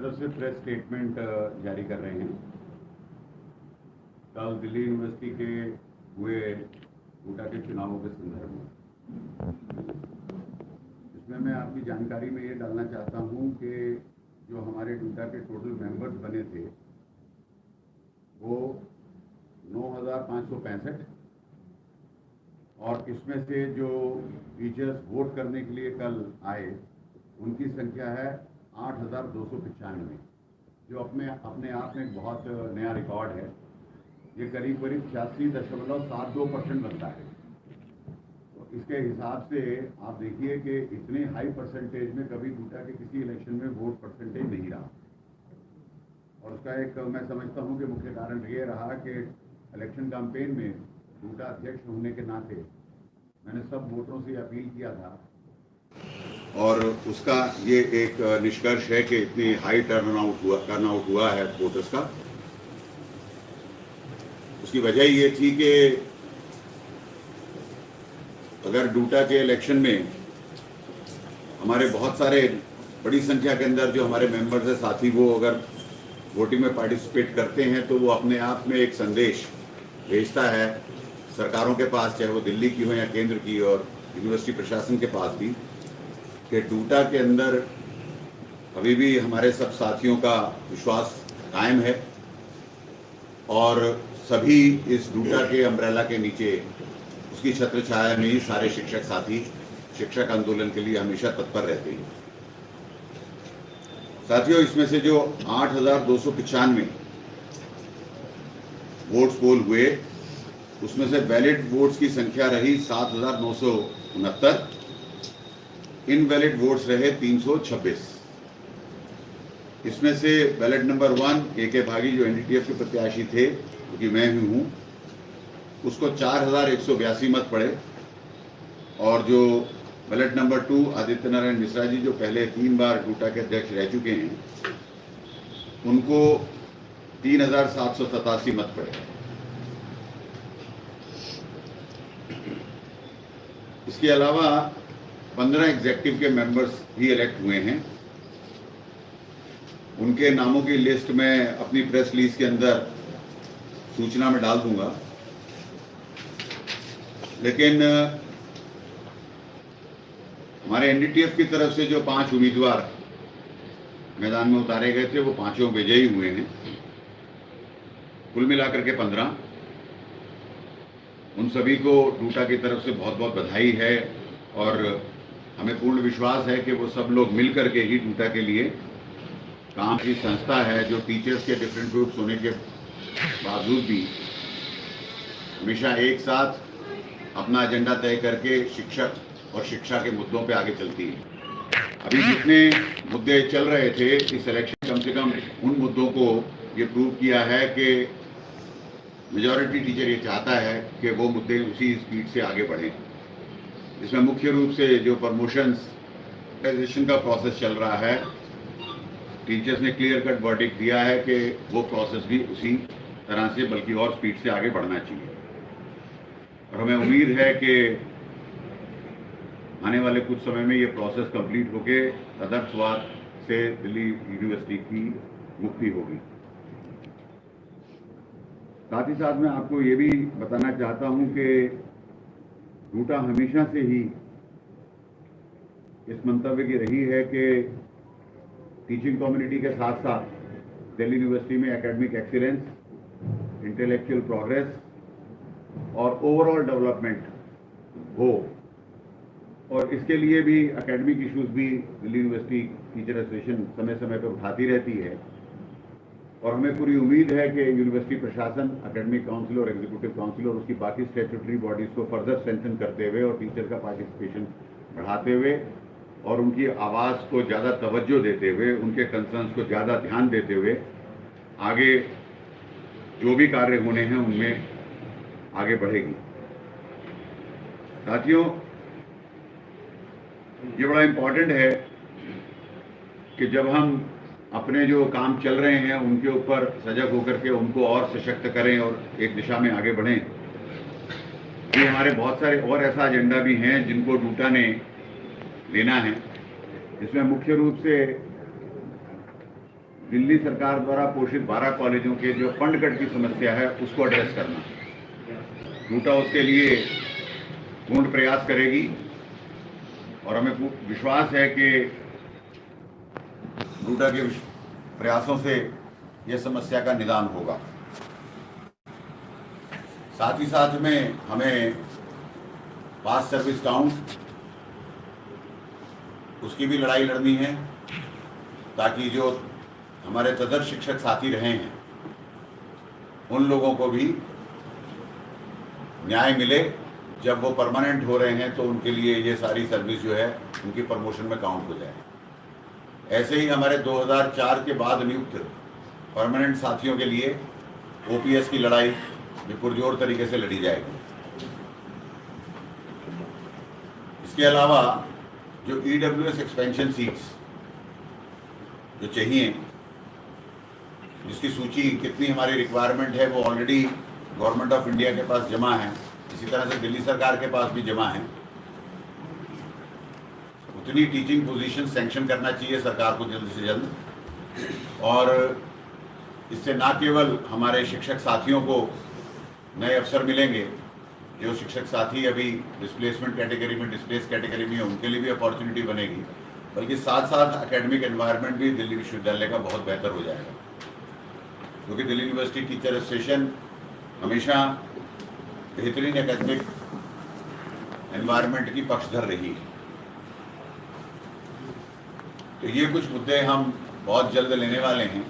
तरफ से press statement जारी कर रहे हैं। कल दिल्ली यूनिवर्सिटी के हुए डूटा के चुनावों के संदर्भ में, इसमें मैं आपकी जानकारी में ये डालना चाहता हूँ कि जो हमारे डूटा के टोटल मेंबर्स बने थे वो 9,565, और इसमें से जो टीचर्स वोट करने के लिए कल आए उनकी संख्या है 8,295, जो अपने आप में एक बहुत नया रिकॉर्ड है। ये करीब 86.72% बनता है। तो इसके हिसाब से आप देखिए कि इतने हाई परसेंटेज में कभी डूटा के किसी इलेक्शन में वोट परसेंटेज नहीं रहा, और उसका एक मैं समझता हूँ कि मुख्य कारण ये रहा कि इलेक्शन कैंपेन में डूटा अध्यक्ष होने के नाते मैंने सब वोटरों से अपील किया था, और उसका ये एक निष्कर्ष है कि इतनी हाई टर्नआउट हुआ है वोटर्स का। उसकी वजह ये थी कि अगर डूटा के इलेक्शन में हमारे बहुत सारे बड़ी संख्या के अंदर जो हमारे मेंबर्स हैं साथी, वो अगर वोटिंग में पार्टिसिपेट करते हैं तो वो अपने आप में एक संदेश भेजता है सरकारों के पास, चाहे वो दिल्ली की हो या केंद्र की, और यूनिवर्सिटी प्रशासन के पास भी, कि डूटा के अंदर अभी भी हमारे सब साथियों का विश्वास कायम है, और सभी इस डूटा के अम्ब्रेला के नीचे, उसकी छत्र छाया में ही सारे शिक्षक साथी शिक्षक आंदोलन के लिए हमेशा तत्पर रहते हैं। साथियों, इसमें से जो 8,295 वोट्स पोल हुए, उसमें से वैलिड वोट्स की संख्या रही 7,969, इनवैलिड वोट्स रहे 326। इसमें से बैलेट नंबर 1 ए के भागी जो एनडीटीएफ के प्रत्याशी थे, क्योंकि मैं भी हूँ, उसको 4,182 मत पड़े, और जो बैलेट नंबर 2 आदित्य नारायण मिश्रा जी जो पहले 3 बार डूटा के अध्यक्ष रह चुके हैं, उनको 3,787 मत पड़े। इसके अलावा 15 एग्जेक्टिव के मेंबर्स भी इलेक्ट हुए हैं। उनके नामों की लिस्ट मैं अपनी प्रेस रिलीज के अंदर सूचना में डाल दूंगा, लेकिन हमारे एनडीटीएफ की तरफ से जो 5 उम्मीदवार मैदान में उतारे गए थे वो पांचों विजयी हुए हैं, कुल मिलाकर के 15। उन सभी को डूटा की तरफ से बहुत बहुत बधाई है, और हमें पूर्ण विश्वास है कि वो सब लोग मिलकर के ही डूटा के लिए काम की संस्था है, जो टीचर्स के डिफरेंट ग्रुप्स होने के बावजूद भी हमेशा एक साथ अपना एजेंडा तय करके शिक्षक और शिक्षा के मुद्दों पे आगे चलती है। अभी जितने मुद्दे चल रहे थे इस इलेक्शन, कम से कम उन मुद्दों को ये प्रूव किया है कि मेजॉरिटी टीचर ये चाहता है कि वो मुद्दे उसी स्पीड से आगे बढ़ें। इसमें मुख्य रूप से जो प्रमोशंस का प्रोसेस चल रहा है, टीचर्स ने क्लियर कट वर्डिक्ट दिया है कि वो प्रोसेस भी उसी तरह से बल्कि और स्पीड से आगे बढ़ना चाहिए, और हमें उम्मीद है कि आने वाले कुछ समय में ये प्रोसेस कंप्लीट होके तदर्थवाद से दिल्ली यूनिवर्सिटी की मुक्ति होगी। साथ ही साथ मैं आपको ये भी बताना चाहता हूं कि डूटा हमेशा से ही इस मंतव्य की रही है कि टीचिंग कम्युनिटी के साथ साथ दिल्ली यूनिवर्सिटी में एकेडमिक एक्सीलेंस, इंटेलेक्चुअल प्रोग्रेस और ओवरऑल डेवलपमेंट हो, और इसके लिए भी एकेडमिक इश्यूज भी दिल्ली यूनिवर्सिटी टीचर एसोसिएशन समय समय पर उठाती रहती है, और हमें पूरी उम्मीद है कि यूनिवर्सिटी प्रशासन, एकेडमिक काउंसिल और एग्जीक्यूटिव काउंसिल और उसकी बाकी स्टैट्यूटरी बॉडीज को फर्दर स्ट्रेंथन करते हुए और टीचर का पार्टिसिपेशन बढ़ाते हुए और उनकी आवाज़ को ज़्यादा तवज्जो देते हुए, उनके कंसर्न्स को ज़्यादा ध्यान देते हुए आगे जो भी कार्य होने हैं उनमें आगे बढ़ेगी। साथियों, ये बड़ा इम्पोर्टेंट है कि जब हम अपने जो काम चल रहे हैं उनके ऊपर सजग होकर के उनको और सशक्त करें और एक दिशा में आगे बढ़ें। ये हमारे बहुत सारे और ऐसा एजेंडा भी हैं जिनको डूटा ने लेना है, जिसमें मुख्य रूप से दिल्ली सरकार द्वारा पोषित 12 कॉलेजों के जो फंड कट की समस्या है उसको एड्रेस करना। रूटा उसके लिए पूर्ण प्रयास करेगी और हमें विश्वास है कि रूटा के प्रयासों से यह समस्या का निदान होगा। साथ ही साथ में हमें पास सर्विस काउंट उसकी भी लड़ाई लड़नी है, ताकि जो हमारे तदर्थ शिक्षक साथी रहे हैं उन लोगों को भी न्याय मिले। जब वो परमानेंट हो रहे हैं तो उनके लिए ये सारी सर्विस जो है उनकी प्रमोशन में काउंट हो जाए। ऐसे ही हमारे 2004 के बाद नियुक्त परमानेंट साथियों के लिए ओपीएस की लड़ाई भी पुरजोर तरीके से लड़ी जाएगी। इसके अलावा जो ईडब्ल्यूएस एक्सपेंशन सीट्स जो चाहिए, जिसकी सूची कितनी हमारी रिक्वायरमेंट है वो ऑलरेडी गवर्नमेंट ऑफ इंडिया के पास जमा है, इसी तरह से दिल्ली सरकार के पास भी जमा है। उतनी टीचिंग पोजीशन सैंक्शन करना चाहिए सरकार को जल्द से जल्द, और इससे ना केवल हमारे शिक्षक साथियों को नए अवसर मिलेंगे, जो शिक्षक साथी अभी डिस्प्लेसमेंट कैटेगरी में डिस्प्लेस कैटेगरी में उनके लिए भी अपॉर्चुनिटी बनेगी, बल्कि साथ साथ एकेडमिक एनवायरनमेंट भी दिल्ली विश्वविद्यालय का बहुत बेहतर हो जाएगा। क्योंकि दिल्ली यूनिवर्सिटी टीचर एसोसिएशन हमेशा बेहतरीन एकेडमिक एनवायरनमेंट की पक्षधर रही है। तो ये कुछ मुद्दे हम बहुत जल्द लेने वाले हैं।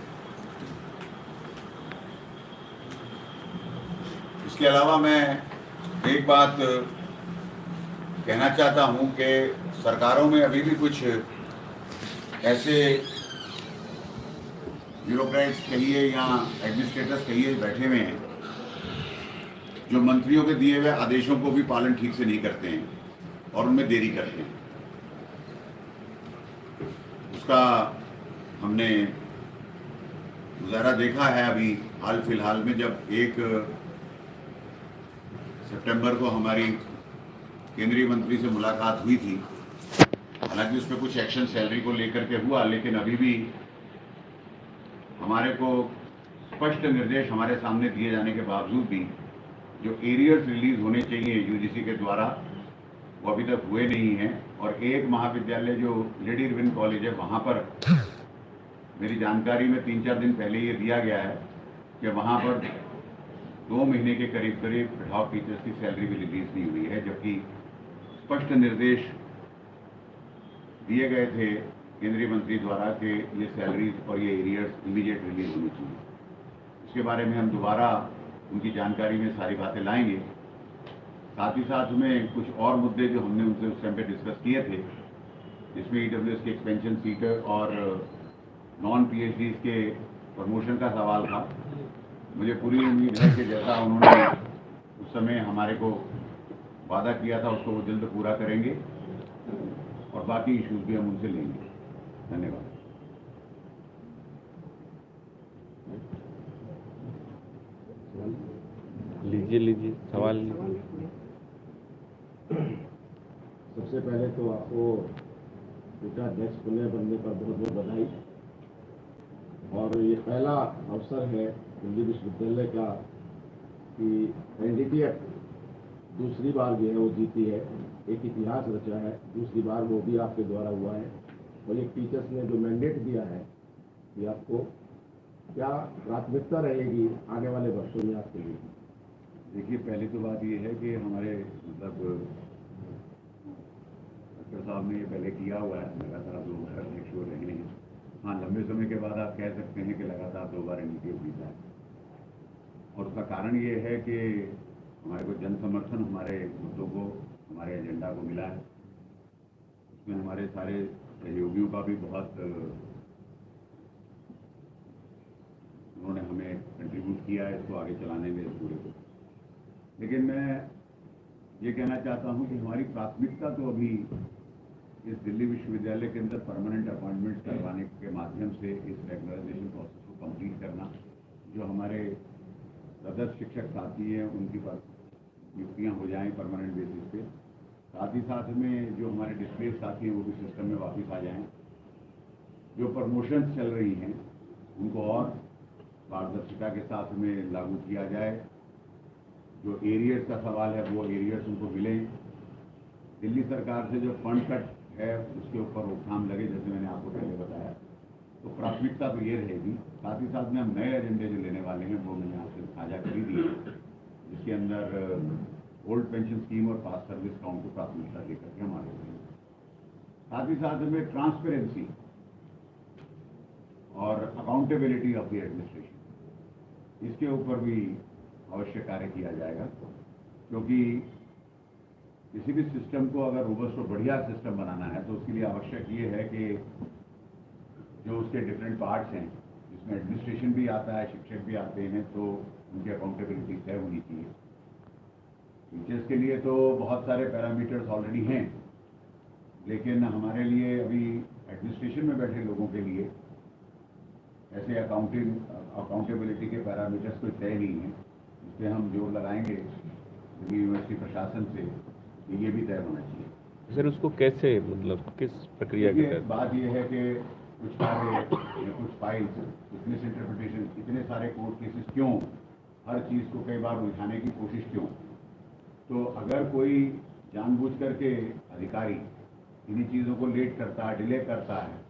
इसके अलावा मैं एक बात कहना चाहता हूं कि सरकारों में अभी भी कुछ ऐसे ब्यूरोक्रेट्स कहिए या एडमिनिस्ट्रेटर्स कहिए बैठे हुए हैं जो मंत्रियों के दिए हुए आदेशों को भी पालन ठीक से नहीं करते हैं और उनमें देरी करते हैं। उसका हमने मुजाहरा देखा है अभी हाल फिलहाल में, जब 1 सितंबर को हमारी केंद्रीय मंत्री से मुलाकात हुई थी। हालांकि उसमें कुछ एक्शन सैलरी को लेकर के हुआ, लेकिन अभी भी हमारे को स्पष्ट निर्देश हमारे सामने दिए जाने के बावजूद भी जो एरियर्स रिलीज होने चाहिए यूजीसी के द्वारा वो अभी तक हुए नहीं हैं। और एक महाविद्यालय जो लेडी रिविन कॉलेज है वहाँ पर मेरी जानकारी में 3-4 दिन पहले ये दिया गया है कि वहाँ पर 2 महीने के करीब एडहॉक टीचर्स की सैलरी भी रिलीज नहीं हुई है, जबकि स्पष्ट निर्देश दिए गए थे केंद्रीय मंत्री द्वारा कि ये सैलरीज और ये एरियर्स इमीडिएट रिलीज होनी चाहिए। इसके बारे में हम दोबारा उनकी जानकारी में सारी बातें लाएंगे। साथ ही साथ में कुछ और मुद्दे जो हमने उनसे उस टाइम पे डिस्कस किए थे, जिसमें ईडब्ल्यूएस की एक्सपेंशन सीट और नॉन पीएचडीज के प्रमोशन का सवाल था। मुझे पूरी उम्मीद है कि जैसा उन्होंने उस समय हमारे को वादा किया था उसको वो जल्द पूरा करेंगे और बाकी इश्यूज भी हम उनसे लेंगे। धन्यवाद। लीजिए सवाल। सबसे पहले तो आपको रूटा अध्यक्ष पुनः बनने पर बहुत बहुत बधाई। और ये पहला अवसर है दिल्ली विश्वविद्यालय का कि एनडीटीएफ दूसरी बार जो है वो जीती है, एक इतिहास रचा है। दूसरी बार वो भी आपके द्वारा हुआ है और एक टीचर्स ने जो मैंडेट दिया है कि आपको क्या प्राथमिकता रहेगी आने वाले वर्षों में आपके लिए। देखिए, पहली तो बात ये है कि हमारे मतलब डॉक्टर साहब ने ये पहले किया हुआ है, लगातार 2 बार अध्यक्ष हो रहे हैं। हाँ, लंबे समय के बाद आप कह सकते हैं कि लगातार 2 बार एनडीटीएफ जीता है, और उसका कारण ये है कि हमारे को जन समर्थन हमारे मुद्दों को, हमारे एजेंडा को मिला है। उसमें हमारे सारे सहयोगियों का भी बहुत उन्होंने हमें कंट्रीब्यूट किया है इसको आगे चलाने में पूरे को। लेकिन मैं ये कहना चाहता हूँ कि हमारी प्राथमिकता तो अभी इस दिल्ली विश्वविद्यालय के अंदर परमानेंट अपॉइंटमेंट करवाने के माध्यम से इस रेगुलराइजेशन प्रोसेस को कंप्लीट करना, जो हमारे तदर्थ शिक्षक साथी हैं उनकी पर नियुक्तियाँ हो जाएं परमानेंट बेसिस पे। साथ ही साथ में जो हमारे डिस्प्लेस साथी हैं वो भी सिस्टम में वापस आ जाएं। जो प्रमोशंस चल रही हैं उनको और पारदर्शिता के साथ में लागू किया जाए। जो एरियर्स का सवाल है वो एरियर्स उनको मिले। दिल्ली सरकार से जो फंड कट है उसके ऊपर रोकथाम लगे, जैसे मैंने आपको पहले बताया। तो प्राथमिकता तो ये रहेगी। साथ ही साथ में हम नए एजेंडे जो लेने वाले हैं वो मैंने आपसे साझा कर ही दिए, जिसके अंदर ओल्ड पेंशन स्कीम और पास सर्विस का उनको प्राथमिकता देकर के हम आगे बढ़ेंगे। साथ ही साथ में ट्रांसपेरेंसी और अकाउंटेबिलिटी ऑफ द एडमिनिस्ट्रेशन, इसके ऊपर भी अवश्य कार्य किया जाएगा। क्योंकि किसी भी सिस्टम को अगर रोबस्ट और बढ़िया सिस्टम बनाना है तो उसके लिए आवश्यक ये है कि जो उसके डिफरेंट पार्ट्स हैं, जिसमें एडमिनिस्ट्रेशन भी आता है, शिक्षक भी आते हैं, तो उनकी अकाउंटेबिलिटी तय होनी चाहिए। टीचर्स के लिए तो बहुत सारे पैरामीटर्स ऑलरेडी हैं, लेकिन हमारे लिए अभी एडमिनिस्ट्रेशन में बैठे लोगों के लिए ऐसे अकाउंटेबिलिटी के पैरामीटर्स कोई तय नहीं है। इस पर हम जोर लगाएंगे दिल्ली यूनिवर्सिटी प्रशासन से कि ये भी तय होना चाहिए। सर उसको कैसे, मतलब किस प्रक्रिया के तहत? बात यह है कि कुछ कार्य या कुछ फाइल्स, कुछ मिस इंटरप्रिटेशन, इतने सारे कोर्ट केसेस क्यों, हर चीज़ को कई बार उलझाने की कोशिश क्यों? तो अगर कोई जानबूझ करके अधिकारी इन्हीं चीज़ों को लेट करता है, डिले करता है,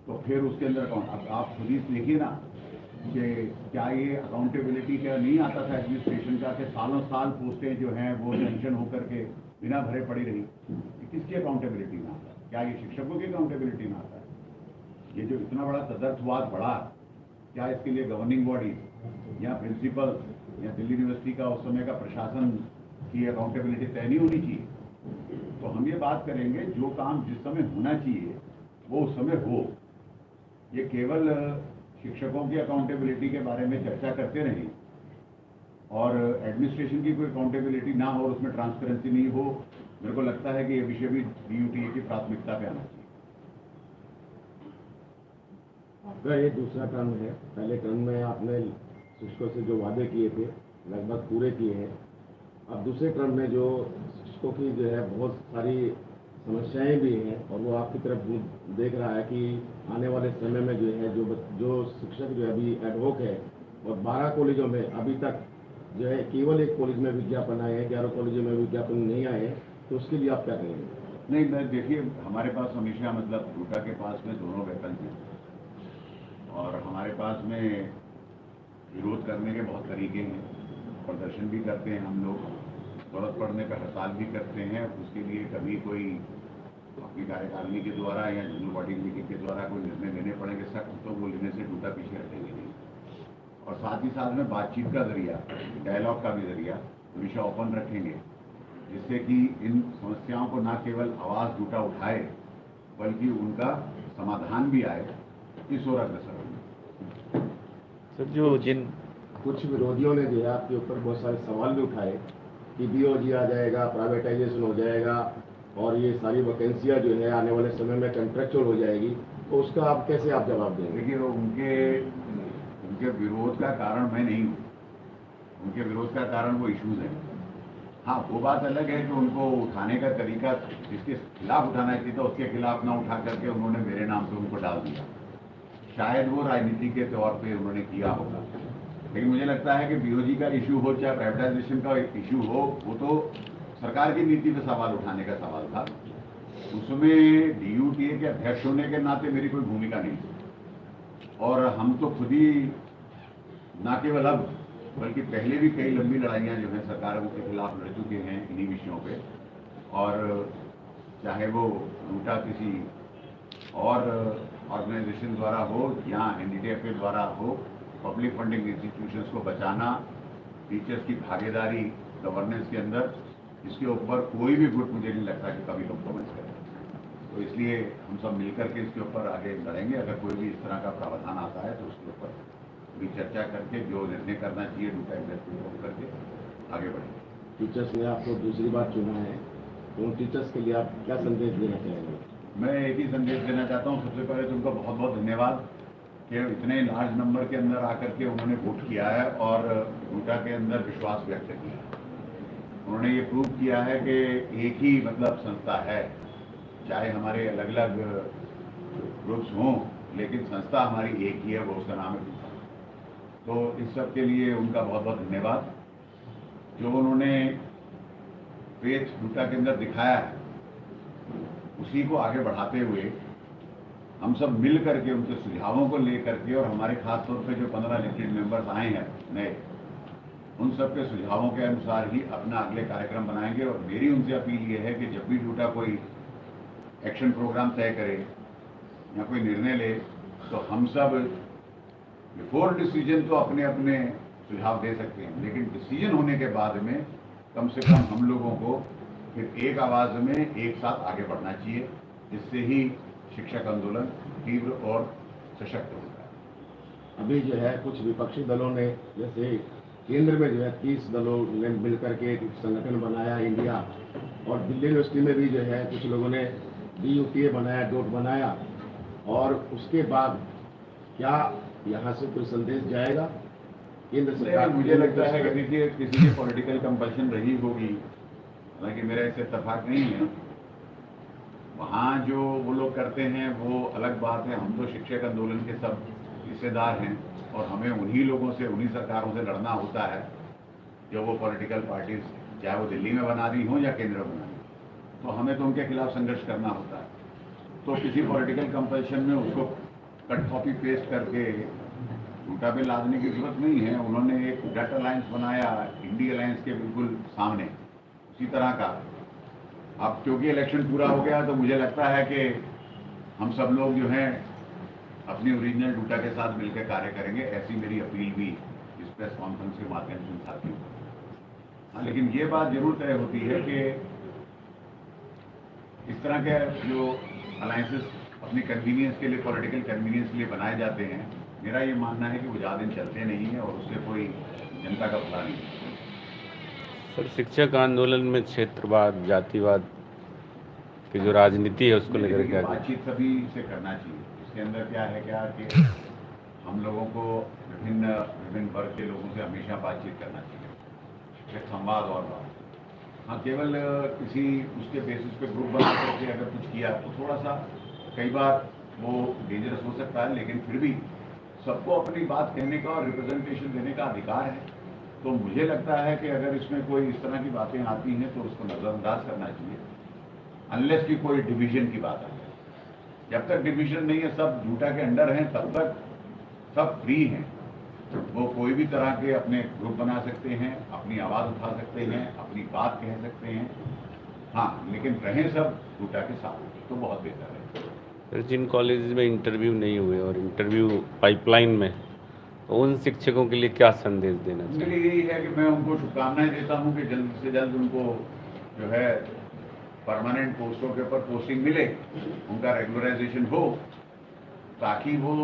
तो फिर उसके अंदर कौन? अब आप खुद ही देखिए ना कि क्या ये अकाउंटेबिलिटी का नहीं आता था एडमिनिस्ट्रेशन का कि सालों साल पोस्टें जो हैं वो टेंशन होकर के बिना भरे पड़ी रही। किसकी अकाउंटेबिलिटी में आता है? क्या ये शिक्षकों की अकाउंटेबिलिटी में आता है? ये जो इतना बड़ा तदर्थवाद बढ़ा, क्या इसके लिए गवर्निंग बॉडी या प्रिंसिपल या दिल्ली यूनिवर्सिटी का उस समय का प्रशासन की अकाउंटेबिलिटी तय नहीं होनी चाहिए? तो हम ये बात करेंगे जो काम जिस समय होना चाहिए वो उस समय हो। ये केवल शिक्षकों की अकाउंटेबिलिटी के बारे में चर्चा करते रहें और एडमिनिस्ट्रेशन की कोई अकाउंटेबिलिटी ना हो और उसमें ट्रांसपेरेंसी नहीं हो, मेरे को लगता है कि ये विषय भी DUTA की प्राथमिकता पे आना चाहिए। आपका ये दूसरा टर्म है। पहले टर्म में आपने शिक्षकों से जो वादे किए थे लगभग पूरे किए हैं। अब दूसरे टर्म में जो शिक्षकों की जो है बहुत सारी समस्याएं भी हैं और वो आपकी तरफ देख रहा है कि आने वाले समय में जो है जो शिक्षक जो अभी एडवोक है और 12 कॉलेजों में अभी तक जो है केवल एक कॉलेज में विज्ञापन आए हैं, 11 कॉलेजों में विज्ञापन नहीं आए हैं, तो उसके लिए आप क्या कहेंगे? नहीं, मैं देखिए हमारे पास हमेशा मतलब रूटा के पास में दोनों वैकल्प हैं और हमारे पास में विरोध करने के बहुत तरीके हैं। प्रदर्शन भी करते हैं हम लोग, जरूरत पड़ने पर हड़ताल भी करते हैं। उसके लिए कभी कोई अपनी कार्यकारिणी के द्वारा या जनरल बॉडी मीटिंग के द्वारा कोई निर्णय लेने पड़ेंगे सख्त, तो वो लेने से टूटा पीछे हटेंगे नहीं। और साथ ही साथ में बातचीत का जरिया, डायलॉग का भी जरिया हमेशा ओपन रखेंगे, जिससे कि इन समस्याओं को न केवल आवाज़ टूटा उठाए बल्कि उनका समाधान भी आए, इस ओर अग्रसर होंगे। सर जो कुछ विरोधियों ने जो है आपके ऊपर बहुत सारे सवाल भी उठाए कि BOG आ जाएगा, प्राइवेटाइजेशन हो जाएगा और ये सारी वैकेंसियाँ जो है आने वाले समय में कंट्रेक्चुअल हो जाएगी, तो उसका आप कैसे आप जवाब देंगे? देखिए उनके विरोध का कारण मैं नहीं हूँ, उनके विरोध का कारण वो इश्यूज हैं। हाँ, वो बात अलग है कि उनको उठाने का तरीका जिसके खिलाफ उठाना चाहिए था उसके खिलाफ ना उठा करके उन्होंने मेरे नाम पे उनको डाल दिया। शायद वो राजनीति के तौर पे उन्होंने किया होगा, लेकिन मुझे लगता है कि BOG का इशू हो चाहे प्राइवेटाइजेशन का इशू हो, वो तो सरकार की नीति पे सवाल उठाने का सवाल था। उसमें DUTA के अध्यक्ष होने के नाते मेरी कोई भूमिका नहीं थी और हम तो खुद ही न केवल अब बल्कि पहले भी कई लंबी लड़ाइयाँ जो हैं सरकारों के खिलाफ लड़ चुके हैं इन्हीं विषयों पे। और चाहे वो रूटा किसी और ऑर्गेनाइजेशन द्वारा हो या NDTF के द्वारा हो, पब्लिक फंडिंग इंस्टीट्यूशंस को बचाना, टीचर्स की भागीदारी गवर्नेंस के अंदर, इसके ऊपर कोई भी गुट मुझे नहीं लगता कि कभी कॉम्प्रोमाइज करेगा। तो इसलिए हम सब मिलकर के इसके ऊपर आगे लड़ेंगे। अगर कोई भी इस तरह का प्रावधान आता है तो उसके ऊपर भी चर्चा करके जो निर्णय करना चाहिए रूटा एग्जीक्यूटिव करके आगे बढ़ेंगे। टीचर्स ने आपको दूसरी बार चुना है, तो उन टीचर्स के लिए आप क्या संदेश देना चाहेंगे? मैं एक ही संदेश देना चाहता हूँ। सबसे पहले तो उनका बहुत बहुत धन्यवाद कि इतने लार्ज नंबर के अंदर आकर के उन्होंने वोट किया है और रूटा के अंदर विश्वास व्यक्त किया है। उन्होंने ये प्रूव किया है कि एक ही मतलब संस्था है, चाहे हमारे अलग अलग ग्रुप्स हों लेकिन संस्था हमारी एक ही है, वो उसका नाम है डूटा। तो इस सब के लिए उनका बहुत बहुत धन्यवाद। जो उन्होंने फेथ डूटा के अंदर दिखाया है, उसी को आगे बढ़ाते हुए हम सब मिल करके उनके सुझावों को लेकर के, और हमारे खास तौर पे जो 15 इलेक्टेड मेंबर्स आए हैं नए, उन सब के सुझावों के अनुसार ही अपना अगले कार्यक्रम बनाएंगे। और मेरी उनसे अपील ये है कि जब भी डूटा कोई एक्शन प्रोग्राम तय करे या कोई निर्णय ले, तो हम सब बिफोर डिसीजन तो अपने अपने सुझाव दे सकते हैं, लेकिन डिसीजन होने के बाद में कम से कम हम लोगों को फिर एक आवाज़ में एक साथ आगे बढ़ना चाहिए, जिससे ही शिक्षक आंदोलन तीव्र और सशक्त होता है। अभी जो है कुछ विपक्षी दलों ने, जैसे केंद्र में जो है 30 दलों ने मिलकर के एक संगठन बनाया इंडिया, और दिल्ली यूनिवर्सिटी में भी जो है कुछ लोगों ने DUTA बनाया, डोट बनाया, और उसके बाद क्या यहाँ से कोई संदेश जाएगा केंद्र सरकार? मुझे लगता है कि देखिए किसी की पॉलिटिकल कंपल्शन रही होगी, हालांकि मेरा इससे इत्तेफाक नहीं है। वहाँ जो वो लोग करते हैं वो अलग बात है। हम तो शिक्षक आंदोलन के सब हिस्सेदार हैं, और हमें उन्हीं लोगों से, उन्हीं सरकारों से लड़ना होता है जो वो पॉलिटिकल पार्टीज, चाहे वो दिल्ली में बना रही हों या केंद्र में बना रही, तो हमें तो उनके खिलाफ संघर्ष करना होता है। तो किसी पॉलिटिकल कंपल्शन में उसको कट कॉपी पेस्ट करके डूटा पे लादने की जरूरत नहीं है। उन्होंने एक डट अलायंस बनाया इंडी अलायंस के बिल्कुल सामने, उसी तरह का। अब क्योंकि इलेक्शन पूरा हो गया, तो मुझे लगता है कि हम सब लोग जो हैं अपनी ओरिजिनल डूटा के साथ मिलकर कार्य करेंगे, ऐसी मेरी अपील भी इस प्रेस कॉन्फ्रेंस के माध्यम से साथी हूँ। हाँ, लेकिन ये बात जरूर तय होती है कि इस तरह के जो अलायंसेस अपनी कन्वीनियंस के लिए, पॉलिटिकल कन्वीनियंस के लिए बनाए जाते हैं, मेरा ये मानना है कि वो ज़्यादा दिन चलते नहीं हैं और उससे कोई जनता का भला नहीं है। सर, शिक्षक आंदोलन में क्षेत्रवाद, जातिवाद की जो राजनीति है उसको लेकर क्या बातचीत सभी से करना चाहिए। इसके अंदर क्या है कि हम लोगों को विभिन्न वर्ग के लोगों से हमेशा बातचीत करना चाहिए, एक संवाद और बात। हाँ, केवल किसी उसके बेसिस पे ग्रुप बना करके अगर कुछ किया तो थोड़ा सा कई बार वो डेंजरस हो सकता है, लेकिन फिर भी सबको अपनी बात कहने का और रिप्रेजेंटेशन देने का अधिकार है। तो मुझे लगता है कि अगर इसमें कोई इस तरह की बातें आती हैं तो उसको नज़रअंदाज करना चाहिए, अनलेस की कोई डिवीजन की बात आ जाए। जब तक डिवीजन नहीं है, सब डूटा के अंडर हैं, तब तक सब फ्री हैं। वो कोई भी तरह के अपने ग्रुप बना सकते हैं, अपनी आवाज़ उठा सकते हैं, अपनी बात कह सकते हैं। हाँ, लेकिन रहें सब डूटा के साथ तो बहुत बेहतर है। सर, जिन कॉलेज में इंटरव्यू नहीं हुए और इंटरव्यू पाइपलाइन में, तो उन शिक्षकों के लिए क्या संदेश देना चाहिए? मेरे यही है कि मैं उनको शुभकामनाएं देता हूं कि जल्द से जल्द उनको जो है परमानेंट पोस्टों के ऊपर पोस्टिंग मिले, उनका रेगुलराइजेशन हो, ताकि वो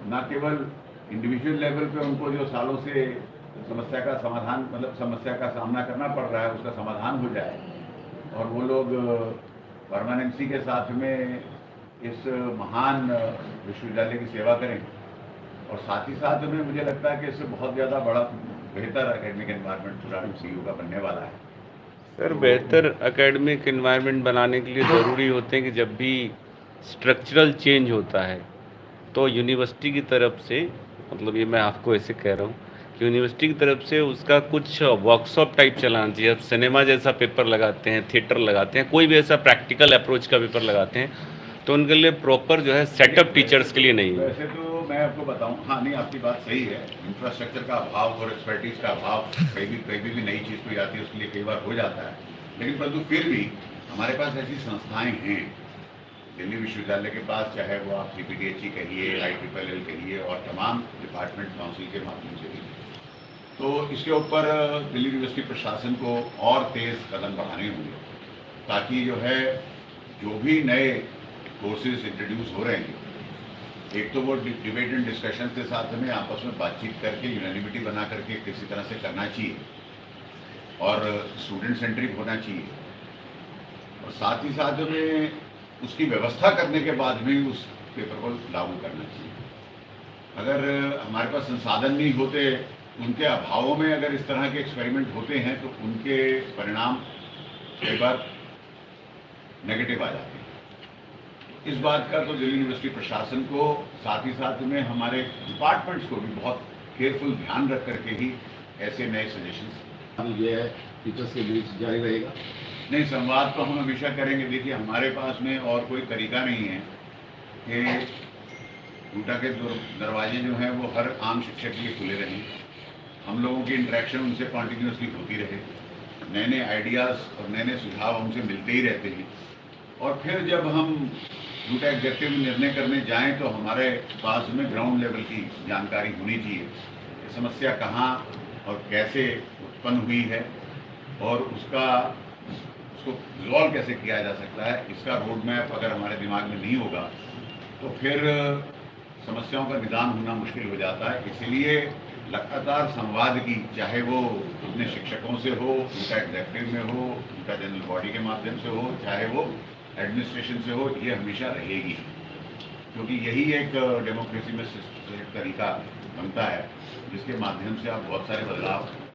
न केवल इंडिविजुअल लेवल पे उनको जो सालों से समस्या का समाधान, मतलब समस्या का सामना करना पड़ रहा है, उसका समाधान हो जाए, और वो लोग परमानेंसी के साथ में इस महान विश्वविद्यालय की सेवा करें। और साथ ही साथ में मुझे लगता है कि इससे बहुत ज़्यादा बड़ा बेहतर एकेडमिक एनवायरनमेंट पूरा MCU का बनने वाला है। सर, बेहतर एकेडमिक एनवायरनमेंट बनाने के लिए ज़रूरी होते हैं कि जब भी स्ट्रक्चरल चेंज होता है तो यूनिवर्सिटी की तरफ से, मतलब ये मैं आपको ऐसे कह रहा हूँ कि यूनिवर्सिटी की तरफ से उसका कुछ वर्कशॉप टाइप चलाना चाहिए। अब सिनेमा जैसा पेपर लगाते हैं, थिएटर लगाते हैं, कोई भी ऐसा प्रैक्टिकल अप्रोच का पेपर लगाते हैं, तो उनके लिए प्रॉपर जो है सेटअप टीचर्स के लिए नहीं है। वैसे तो मैं आपको बताऊं, हाँ नहीं, आपकी बात सही है, इंफ्रास्ट्रक्चर का अभाव और एक्सपर्टीज का अभाव कहीं भी नई चीज़ कोई आती है उसके लिए कई बार हो जाता है, लेकिन परंतु फिर भी हमारे पास ऐसी संस्थाएं हैं दिल्ली विश्वविद्यालय के पास, चाहे वो आप CPTHE कहिए, ILLL कहिए, और तमाम डिपार्टमेंट काउंसिल के माध्यम से भी। तो इसके ऊपर दिल्ली यूनिवर्सिटी प्रशासन को और तेज़ कदम बढ़ाने होंगे, ताकि जो है जो भी नए कोर्सेज इंट्रोड्यूस हो रहे हैं, एक तो वो डिबेट एंड डिस्कशन के साथ में आपस में बातचीत करके यूनानिमिटी बना करके किसी तरह से करना चाहिए, और स्टूडेंट सेंट्रिक होना चाहिए, और साथ ही साथ में उसकी व्यवस्था करने के बाद में उस पेपर को लागू करना चाहिए। अगर हमारे पास संसाधन नहीं होते, उनके अभावों में अगर इस तरह के एक्सपेरिमेंट होते हैं, तो उनके परिणाम कई बार नेगेटिव आ जाते हैं। इस बात का तो दिल्ली यूनिवर्सिटी प्रशासन को साथ ही साथ में हमारे डिपार्टमेंट्स को भी बहुत केयरफुल ध्यान रख करके ही ऐसे नए सजेशंस ये है टीचर्स के बीच जारी रहेगा। नहीं, संवाद तो हम हमेशा करेंगे। देखिए, हमारे पास में और कोई तरीका नहीं है कि टूटा के दरवाजे जो हैं वो हर आम शिक्षक के लिए खुले रहें। हम लोगों की इंटरेक्शन उनसे कॉन्टीन्यूसली होती रहे, नए नए आइडियाज़ और नए नए सुझाव हमसे मिलते ही रहते हैं। और फिर जब हम टूटा एग्जेक्टिव में निर्णय करने जाएं तो हमारे पास में ग्राउंड लेवल की जानकारी होनी चाहिए कि समस्या कहाँ और कैसे उत्पन्न हुई है और उसको रिजॉल्व कैसे किया जा सकता है। इसका रोड मैप अगर हमारे दिमाग में नहीं होगा तो फिर समस्याओं का निदान होना मुश्किल हो जाता है। इसीलिए लगातार संवाद की, चाहे वो अपने शिक्षकों से हो, उनका एग्जेक्टिव में हो, उनका जनरल बॉडी के माध्यम से हो, चाहे वो एडमिनिस्ट्रेशन से हो, ये हमेशा रहेगी, क्योंकि यही एक डेमोक्रेसी में तरीका बनता है जिसके माध्यम से आप बहुत सारे बदलाव